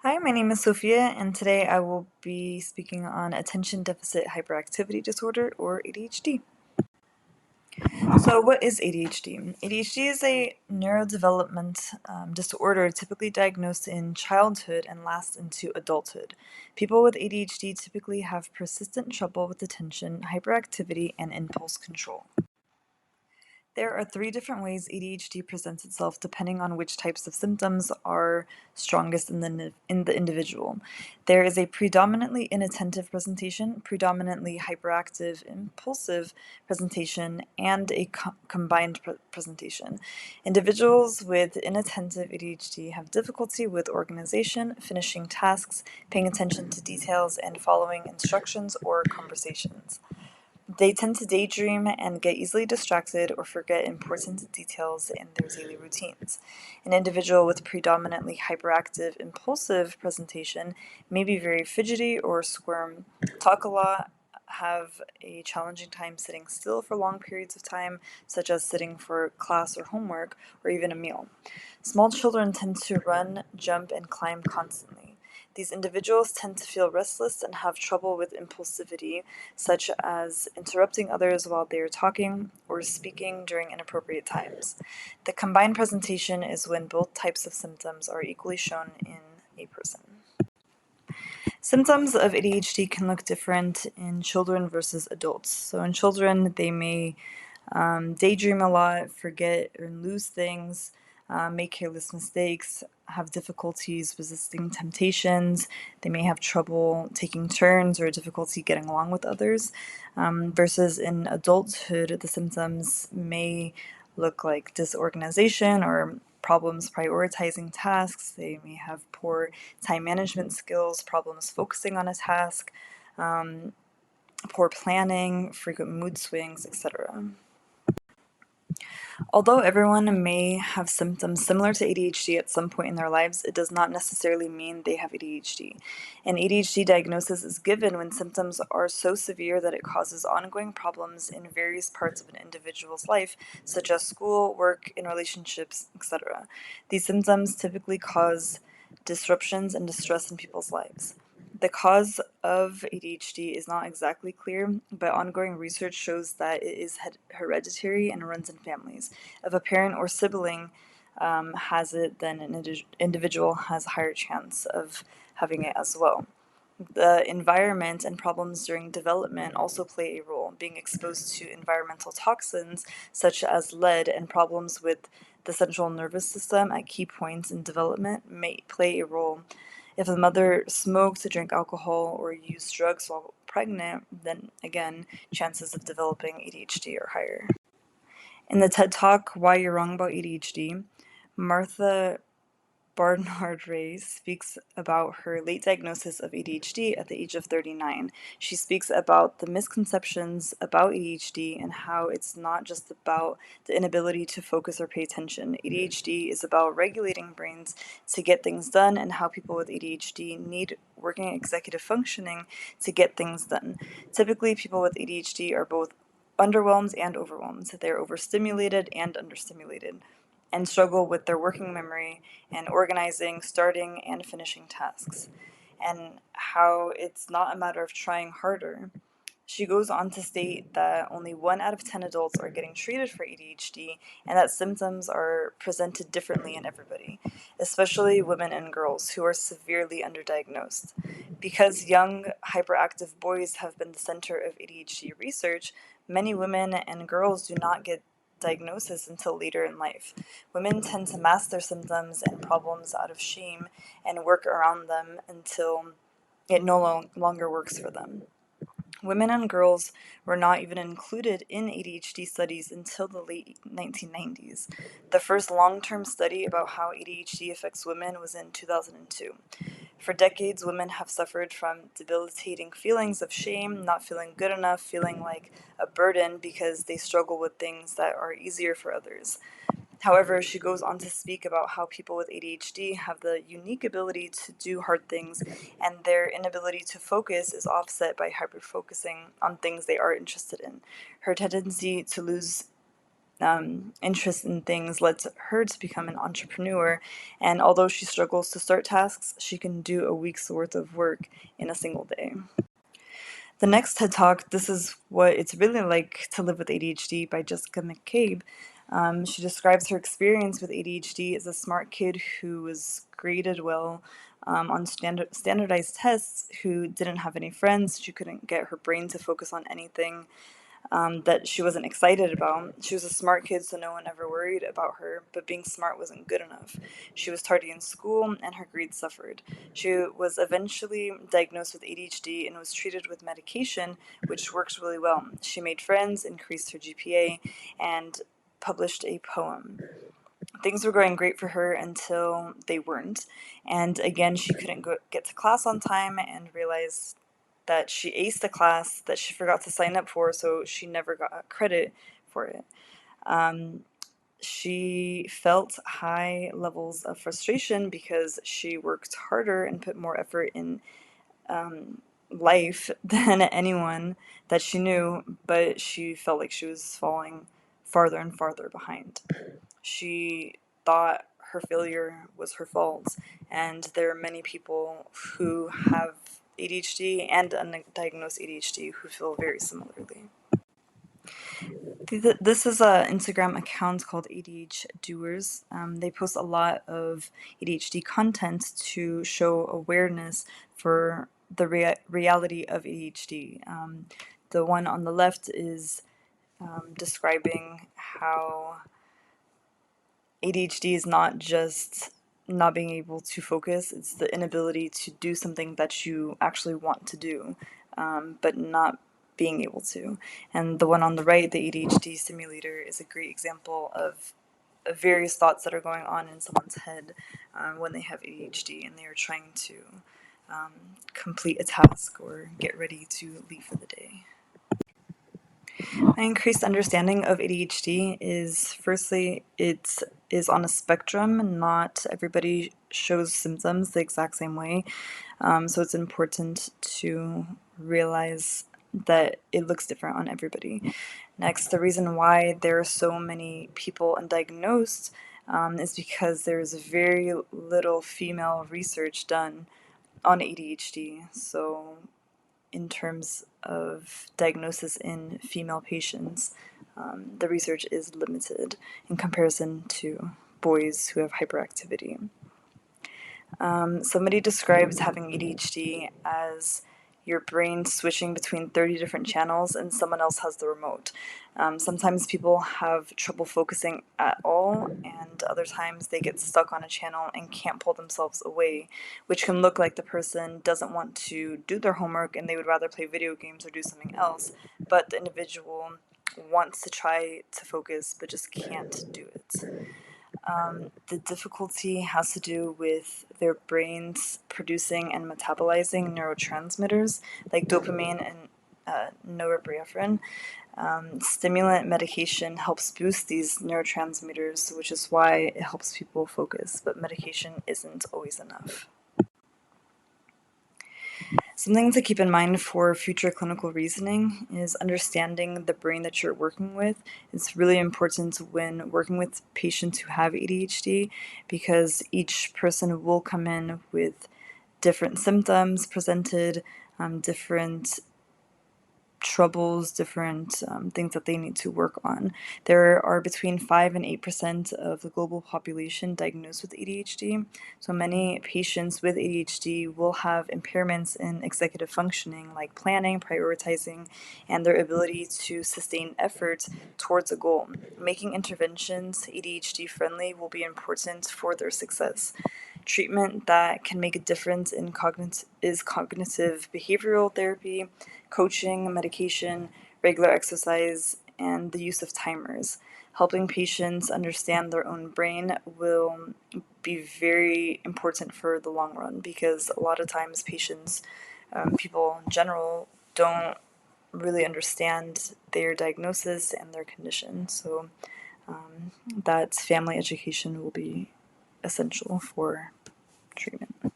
Hi, my name is Sophia, and today I will be speaking on attention deficit hyperactivity disorder, or ADHD. So, what is ADHD? ADHD is a neurodevelopment disorder typically diagnosed in childhood and lasts into adulthood. People with ADHD typically have persistent trouble with attention, hyperactivity, and impulse control. There are three different ways ADHD presents itself depending on which types of symptoms are strongest in the individual. There is a predominantly inattentive presentation, predominantly hyperactive, impulsive presentation, and a combined presentation. Individuals with inattentive ADHD have difficulty with organization, finishing tasks, paying attention to details, and following instructions or conversations. They tend to daydream and get easily distracted or forget important details in their daily routines. An individual with predominantly hyperactive, impulsive presentation may be very fidgety or squirm, talk a lot, have a challenging time sitting still for long periods of time, such as sitting for class or homework, or even a meal. Small children tend to run, jump, and climb constantly. These individuals tend to feel restless and have trouble with impulsivity, such as interrupting others while they are talking or speaking during inappropriate times. The combined presentation is when both types of symptoms are equally shown in a person. Symptoms of ADHD can look different in children versus adults. So, in children, they may daydream a lot, forget or lose things, make careless mistakes, have difficulties resisting temptations. They may have trouble taking turns or difficulty getting along with others. Versus in adulthood, the symptoms may look like disorganization or problems prioritizing tasks. They may have poor time management skills, problems focusing on a task, poor planning, frequent mood swings, etc. Although everyone may have symptoms similar to ADHD at some point in their lives, it does not necessarily mean they have ADHD. An ADHD diagnosis is given when symptoms are so severe that it causes ongoing problems in various parts of an individual's life, such as school, work, in relationships, etc. These symptoms typically cause disruptions and distress in people's lives. The cause of ADHD is not exactly clear, but ongoing research shows that it is hereditary and runs in families. If a parent or sibling has it, then an individual has a higher chance of having it as well. The environment and problems during development also play a role. Being exposed to environmental toxins such as lead and problems with the central nervous system at key points in development may play a role. If the mother smoked, drank alcohol, or used drugs while pregnant, then again, chances of developing ADHD are higher. In the TED Talk, Why You're Wrong About ADHD, Martha Barnard Ray speaks about her late diagnosis of ADHD at the age of 39. She speaks about the misconceptions about ADHD and how it's not just about the inability to focus or pay attention. ADHD is about regulating brains to get things done, and how people with ADHD need working executive functioning to get things done. Typically, people with ADHD are both underwhelmed and overwhelmed. They're overstimulated and understimulated, and struggle with their working memory and organizing, starting, and finishing tasks, and how it's not a matter of trying harder. She goes on to state that only 1 out of 10 adults are getting treated for ADHD, and that symptoms are presented differently in everybody, especially women and girls who are severely underdiagnosed. Because young, hyperactive boys have been the center of ADHD research, many women and girls do not get diagnosis until later in life. Women tend to mask their symptoms and problems out of shame and work around them until it no longer works for them. Women and girls were not even included in ADHD studies until the late 1990s. The first long-term study about how ADHD affects women was in 2002. For decades, women have suffered from debilitating feelings of shame, not feeling good enough, feeling like a burden because they struggle with things that are easier for others. However, she goes on to speak about how people with ADHD have the unique ability to do hard things, and their inability to focus is offset by hyperfocusing on things they are interested in. Her tendency to lose interest in things led to her to become an entrepreneur. And although she struggles to start tasks, she can do a week's worth of work in a single day. The next TED Talk, This is What It's Really Like to Live with ADHD by Jessica McCabe. She describes her experience with ADHD as a smart kid who was graded well on standardized tests, who didn't have any friends. She couldn't get her brain to focus on anything that she wasn't excited about. She was a smart kid, so no one ever worried about her, but being smart wasn't good enough. She was tardy in school, and her grades suffered. She was eventually diagnosed with ADHD and was treated with medication, which worked really well. She made friends, increased her GPA, and published a poem. Things were going great for her until they weren't. And again, she couldn't get to class on time and realized that she aced a class that she forgot to sign up for, so she never got credit for it. She felt high levels of frustration because she worked harder and put more effort in life than anyone that she knew, but she felt like she was falling farther and farther behind. She thought her failure was her fault, and there are many people who have ADHD and undiagnosed ADHD who feel very similarly. This is an Instagram account called ADH Doers. They post a lot of ADHD content to show awareness for the reality of ADHD. The one on the left is describing how ADHD is not just not being able to focus, it's the inability to do something that you actually want to do, but not being able to. And the one on the right, the ADHD simulator, is a great example of various thoughts that are going on in someone's head when they have ADHD and they are trying to complete a task or get ready to leave for the day. My increased understanding of ADHD is, firstly, it is on a spectrum. Not everybody shows symptoms the exact same way. So it's important to realize that it looks different on everybody. Next, the reason why there are so many people undiagnosed is because there's very little female research done on ADHD. So in terms of diagnosis in female patients, the research is limited in comparison to boys who have hyperactivity. Somebody describes having ADHD as your brain switching between 30 different channels and someone else has the remote. Sometimes people have trouble focusing at all, and other times they get stuck on a channel and can't pull themselves away, which can look like the person doesn't want to do their homework and they would rather play video games or do something else, but the individual wants to try to focus but just can't do it. The difficulty has to do with their brains producing and metabolizing neurotransmitters like dopamine and norepinephrine. Stimulant medication helps boost these neurotransmitters, which is why it helps people focus, but medication isn't always enough. Something to keep in mind for future clinical reasoning is understanding the brain that you're working with. It's really important when working with patients who have ADHD because each person will come in with different symptoms presented, different troubles, different things that they need to work on. There are between 5 and 8% of the global population diagnosed with ADHD. So many patients with ADHD will have impairments in executive functioning, like planning, prioritizing, and their ability to sustain effort towards a goal. Making interventions ADHD friendly will be important for their success. Treatment that can make a difference in cognitive behavioral therapy, coaching, medication, regular exercise, and the use of timers. Helping patients understand their own brain will be very important for the long run because a lot of times patients, people in general, don't really understand their diagnosis and their condition. So that family education will be essential for treatment.